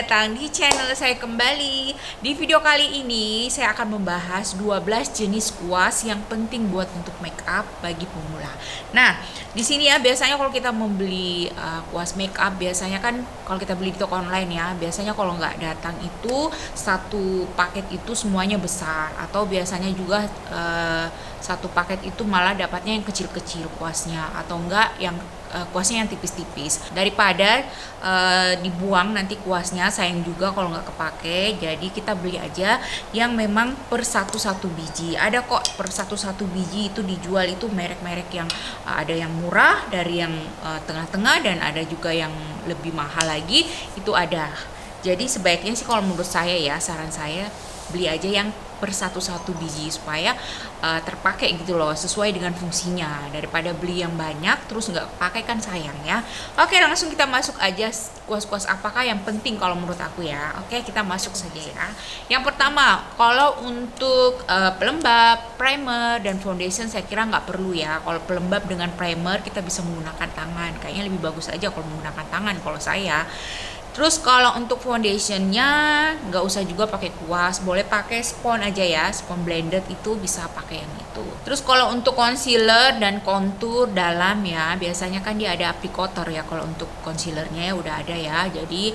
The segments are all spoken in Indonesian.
datang di channel saya kembali. Di video kali ini saya akan membahas 12 jenis kuas yang penting buat untuk make up bagi pemula. Nah, di sini ya biasanya kalau kita membeli kuas make up, biasanya kan kalau kita beli di toko online ya, biasanya kalau nggak datang itu satu paket itu semuanya besar, atau biasanya juga satu paket itu malah dapatnya yang kecil-kecil kuasnya, atau enggak yang kuasnya yang tipis-tipis. Daripada dibuang nanti kuasnya, sayang juga kalau nggak kepake. Jadi kita beli aja yang memang per satu biji. Ada kok per satu biji itu dijual, itu merek-merek yang ada yang murah, dari yang tengah-tengah, dan ada juga yang lebih mahal lagi, itu ada. Jadi sebaiknya sih kalau menurut saya ya, saran saya beli aja yang per satu biji supaya terpakai gitu loh, sesuai dengan fungsinya, daripada beli yang banyak terus nggak pakai kan sayang ya. Oke, langsung kita masuk aja kuas-kuas apakah yang penting kalau menurut aku ya. Oke, kita masuk saja ya. Yang pertama, kalau untuk pelembab, primer, dan foundation saya kira nggak perlu ya. Kalau pelembab dengan primer kita bisa menggunakan tangan, kayaknya lebih bagus aja kalau menggunakan tangan kalau saya. Terus kalau untuk foundationnya nggak usah juga pakai kuas, boleh pakai spons aja ya, spons blended itu bisa pakai yang itu. Terus kalau untuk concealer dan contour dalam ya, biasanya kan dia ada applicator ya. Kalau untuk concealernya ya udah ada ya, jadi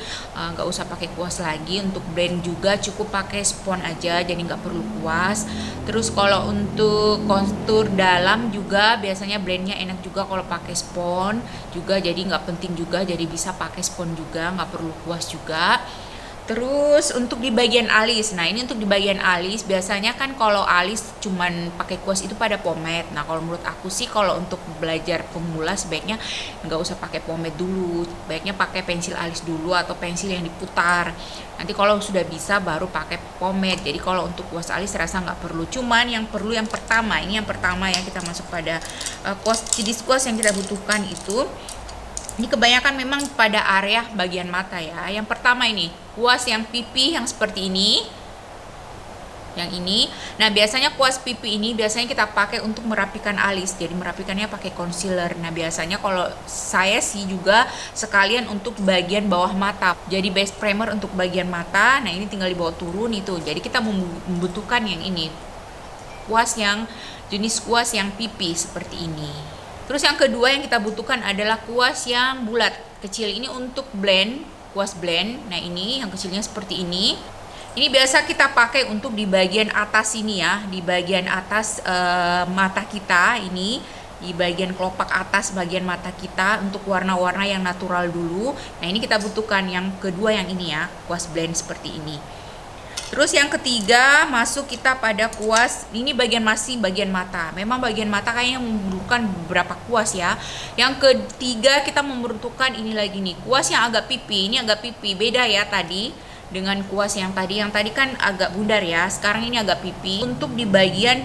nggak usah pakai kuas lagi. Untuk blend juga cukup pakai spons aja, jadi nggak perlu kuas. Terus kalau untuk contour dalam juga biasanya blendnya enak juga kalau pakai spons juga, jadi nggak penting juga, jadi bisa pakai spons juga, nggak perlu kuas juga. Terus untuk di bagian alis, nah ini untuk di bagian alis biasanya kan kalau alis cuman pakai kuas itu pada pomade. Nah kalau menurut aku sih kalau untuk belajar pemula sebaiknya nggak usah pakai pomade dulu, baiknya pakai pensil alis dulu atau pensil yang diputar. Nanti kalau sudah bisa baru pakai pomade. Jadi kalau untuk kuas alis rasa nggak perlu, cuman yang perlu yang pertama, ini yang pertama ya, kita masuk pada jenis kuas yang kita butuhkan itu. Ini kebanyakan memang pada area bagian mata ya. Yang pertama ini, kuas yang pipi yang seperti ini. Yang ini. Nah, biasanya kuas pipi ini biasanya kita pakai untuk merapikan alis. Jadi merapikannya pakai concealer. Nah, biasanya kalau saya sih juga sekalian untuk bagian bawah mata. Jadi base primer untuk bagian mata. Nah, ini tinggal dibawa turun itu. Jadi kita membutuhkan yang ini. Jenis kuas yang pipi seperti ini. Terus yang kedua yang kita butuhkan adalah kuas yang bulat kecil. Ini untuk blend, kuas blend. Nah ini yang kecilnya seperti ini. Ini biasa kita pakai untuk di bagian atas ini ya, di bagian atas mata kita ini, di bagian kelopak atas bagian mata kita, untuk warna-warna yang natural dulu. Nah ini kita butuhkan yang kedua yang ini ya, kuas blend seperti ini. Terus yang ketiga masuk kita pada kuas, ini masih bagian mata. Memang bagian mata kayaknya memerlukan beberapa kuas ya. Yang ketiga kita membutuhkan ini lagi nih, kuas yang agak pipi. Ini agak pipi, beda ya tadi dengan kuas yang tadi. Yang tadi kan agak bundar ya, sekarang ini agak pipi. Untuk di bagian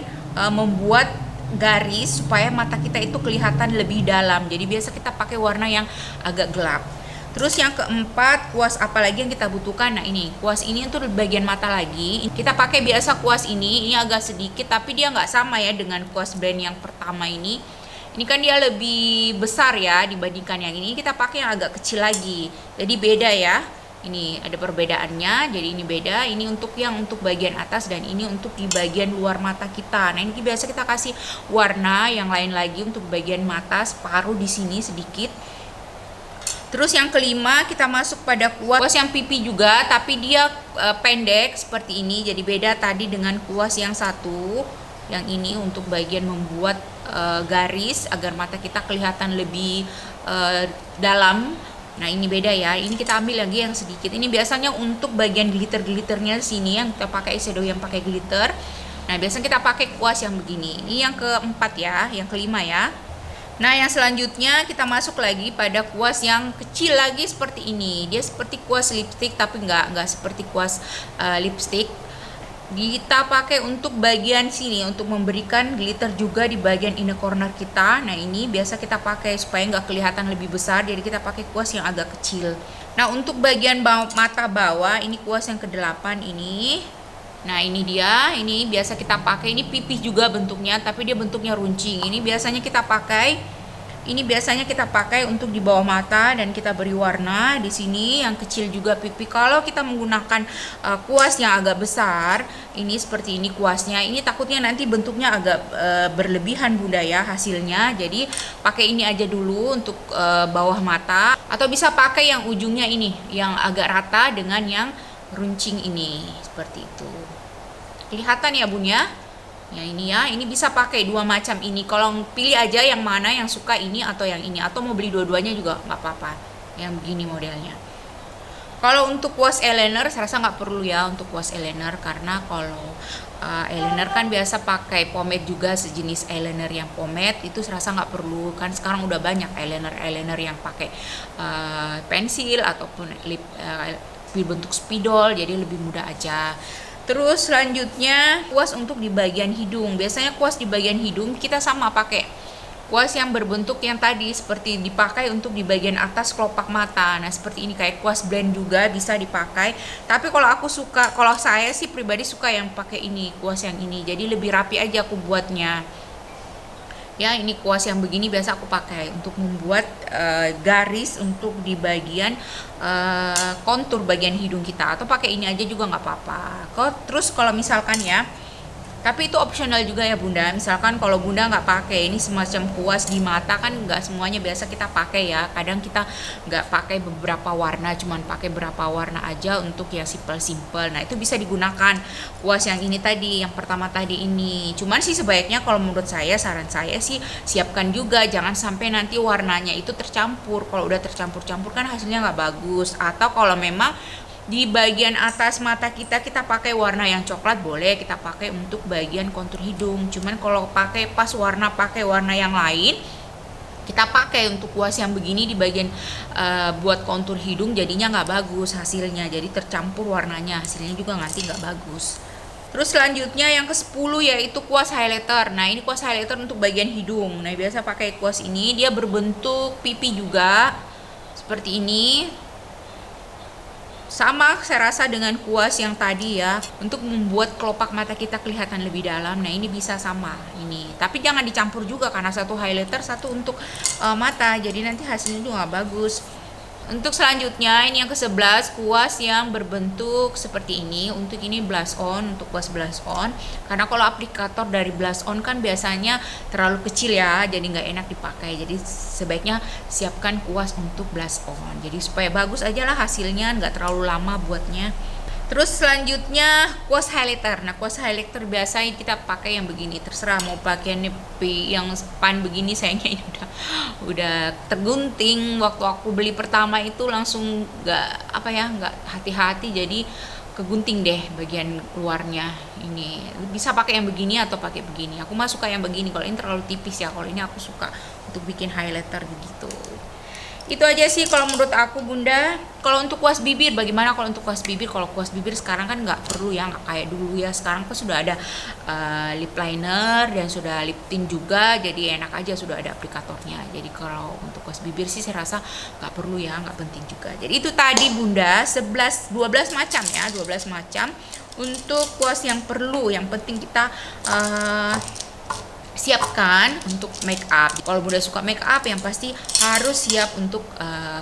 membuat garis supaya mata kita itu kelihatan lebih dalam. Jadi biasa kita pakai warna yang agak gelap. Terus yang keempat, kuas apa lagi yang kita butuhkan? Nah ini, kuas ini untuk bagian mata lagi. Kita pakai biasa kuas ini agak sedikit, tapi dia nggak sama ya dengan kuas blend yang pertama ini. Ini kan dia lebih besar ya dibandingkan yang ini. Kita pakai yang agak kecil lagi. Jadi beda ya. Ini ada perbedaannya. Jadi ini beda. Ini untuk bagian atas, dan ini untuk di bagian luar mata kita. Nah ini biasa kita kasih warna yang lain lagi untuk bagian mata, separuh di sini sedikit. Terus yang kelima kita masuk pada kuas yang pipi juga, tapi dia pendek seperti ini. Jadi beda tadi dengan kuas yang satu. Yang ini untuk bagian membuat garis agar mata kita kelihatan lebih dalam. Nah ini beda ya. Ini kita ambil lagi yang sedikit. Ini biasanya untuk bagian glitter-glitternya sini, yang kita pakai shadow yang pakai glitter. Nah biasanya kita pakai kuas yang begini. Ini yang keempat ya, yang kelima ya. Nah yang selanjutnya kita masuk lagi pada kuas yang kecil lagi seperti ini. Dia seperti kuas lipstick tapi nggak seperti kuas lipstick. Kita pakai untuk bagian sini untuk memberikan glitter juga di bagian inner corner kita. Nah ini biasa kita pakai supaya nggak kelihatan lebih besar, jadi kita pakai kuas yang agak kecil. Nah untuk bagian mata bawah ini kuas yang ke-8 ini. Nah ini dia, ini biasa kita pakai, ini pipih juga bentuknya tapi dia bentuknya runcing. Ini biasanya kita pakai Ini biasanya kita pakai untuk di bawah mata dan kita beri warna di sini, yang kecil juga pipi. Kalau kita menggunakan kuas yang agak besar, ini seperti ini kuasnya. Ini takutnya nanti bentuknya agak berlebihan Bunda ya hasilnya. Jadi pakai ini aja dulu untuk bawah mata, atau bisa pakai yang ujungnya ini yang agak rata dengan yang runcing ini, seperti itu. Kelihatan ya Bun ya? Ya ini ya, ini bisa pakai dua macam ini. Kalau pilih aja yang mana yang suka, ini atau yang ini, atau mau beli dua-duanya juga nggak apa-apa. Yang begini modelnya. Kalau untuk kuas eyeliner, saya rasa nggak perlu ya untuk kuas eyeliner, karena kalau eyeliner kan biasa pakai pomade juga, sejenis eyeliner yang pomade itu saya rasa nggak perlu. Kan sekarang udah banyak eyeliner yang pakai pensil ataupun lip bentuk spidol, jadi lebih mudah aja. Terus selanjutnya kuas untuk di bagian hidung. Biasanya kuas di bagian hidung kita sama pakai kuas yang berbentuk yang tadi, seperti dipakai untuk di bagian atas kelopak mata. Nah seperti ini, kayak kuas blend juga bisa dipakai. Tapi kalau saya sih pribadi suka yang pakai ini, kuas yang ini. Jadi lebih rapi aja aku buatnya. Ya ini kuas yang begini biasa aku pakai untuk membuat garis untuk di bagian kontur bagian hidung kita, atau pakai ini aja juga nggak apa-apa. Terus kalau misalkan ya, tapi itu opsional juga ya Bunda. Misalkan kalau Bunda nggak pakai ini semacam kuas di mata, kan nggak semuanya biasa kita pakai ya. Kadang kita nggak pakai beberapa warna, cuman pakai berapa warna aja untuk ya simple. Nah itu bisa digunakan kuas yang ini tadi, yang pertama tadi ini. Cuman sih sebaiknya kalau menurut saya, saran saya sih siapkan juga, jangan sampai nanti warnanya itu tercampur. Kalau udah tercampur-campur kan hasilnya nggak bagus. Atau kalau memang di bagian atas mata kita pakai warna yang coklat, boleh kita pakai untuk bagian kontur hidung. Cuman kalau pakai warna yang lain, kita pakai untuk kuas yang begini di bagian buat kontur hidung, jadinya nggak bagus hasilnya. Jadi tercampur warnanya, hasilnya juga nanti nggak bagus. Terus selanjutnya yang ke-10 yaitu kuas highlighter. Nah ini kuas highlighter untuk bagian hidung. Nah biasa pakai kuas ini, dia berbentuk pipi juga seperti ini. Sama saya rasa dengan kuas yang tadi ya, untuk membuat kelopak mata kita kelihatan lebih dalam. Nah ini bisa sama ini, tapi jangan dicampur juga, karena satu highlighter satu untuk mata, jadi nanti hasilnya juga nggak bagus. Untuk selanjutnya ini yang ke-11, kuas yang berbentuk seperti ini. Untuk ini blush on, untuk kuas blush on. Karena kalau aplikator dari blush on kan biasanya terlalu kecil ya, jadi nggak enak dipakai. Jadi sebaiknya siapkan kuas untuk blush on. Jadi supaya bagus aja lah hasilnya, nggak terlalu lama buatnya. Terus selanjutnya kuas highlighter. Nah kuas highlighter biasanya kita pakai yang begini, terserah mau pakai yang span begini. Sayangnya ini udah tergunting. Waktu aku beli pertama itu langsung nggak hati-hati, jadi kegunting deh bagian luarnya. Ini bisa pakai yang begini atau pakai begini. Aku mah suka yang begini, kalau ini terlalu tipis ya. Kalau ini aku suka untuk bikin highlighter begitu. Itu aja sih kalau menurut aku Bunda. Kalau untuk kuas bibir, bagaimana kalau untuk kuas bibir? Kalau kuas bibir sekarang kan nggak perlu ya, nggak kayak dulu ya. Sekarang kan sudah ada lip liner dan sudah lip tint juga, jadi enak aja, sudah ada aplikatornya. Jadi kalau untuk kuas bibir sih saya rasa nggak perlu ya, nggak penting juga. Jadi itu tadi Bunda 12 macam ya, 12 macam untuk kuas yang perlu, yang penting kita siapkan untuk make up. Kalau Bunda suka make up, yang pasti harus siap untuk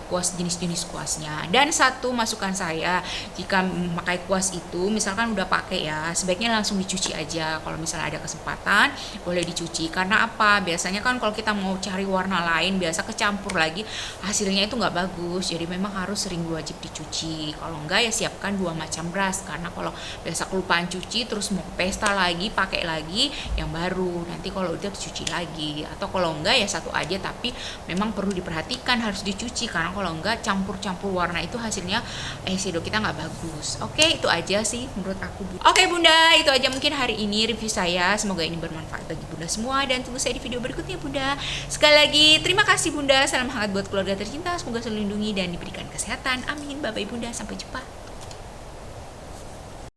kuas, jenis-jenis kuasnya. Dan satu masukan saya, jika memakai kuas itu, misalkan udah pakai ya, sebaiknya langsung dicuci aja. Kalau misalnya ada kesempatan, boleh dicuci. Karena apa? Biasanya kan kalau kita mau cari warna lain, biasa kecampur lagi, hasilnya itu nggak bagus. Jadi memang harus sering wajib dicuci. Kalau enggak ya siapkan 2 macam brush. Karena kalau biasa kelupaan cuci, terus mau pesta lagi, pakai lagi yang baru. Nanti kalau udah dicuci lagi, atau kalau enggak ya satu aja, tapi memang perlu diperhatikan harus dicuci, karena kalau enggak campur-campur warna itu hasilnya eyeshadow kita nggak bagus. Oke, itu aja sih menurut aku. Oke Bunda, itu aja mungkin hari ini review saya. Semoga ini bermanfaat bagi Bunda semua, dan tunggu saya di video berikutnya Bunda. Sekali lagi terima kasih Bunda, salam hangat buat keluarga tercinta, semoga selalu dilindungi dan diberikan kesehatan, amin. Bye bye Bunda, sampai jumpa.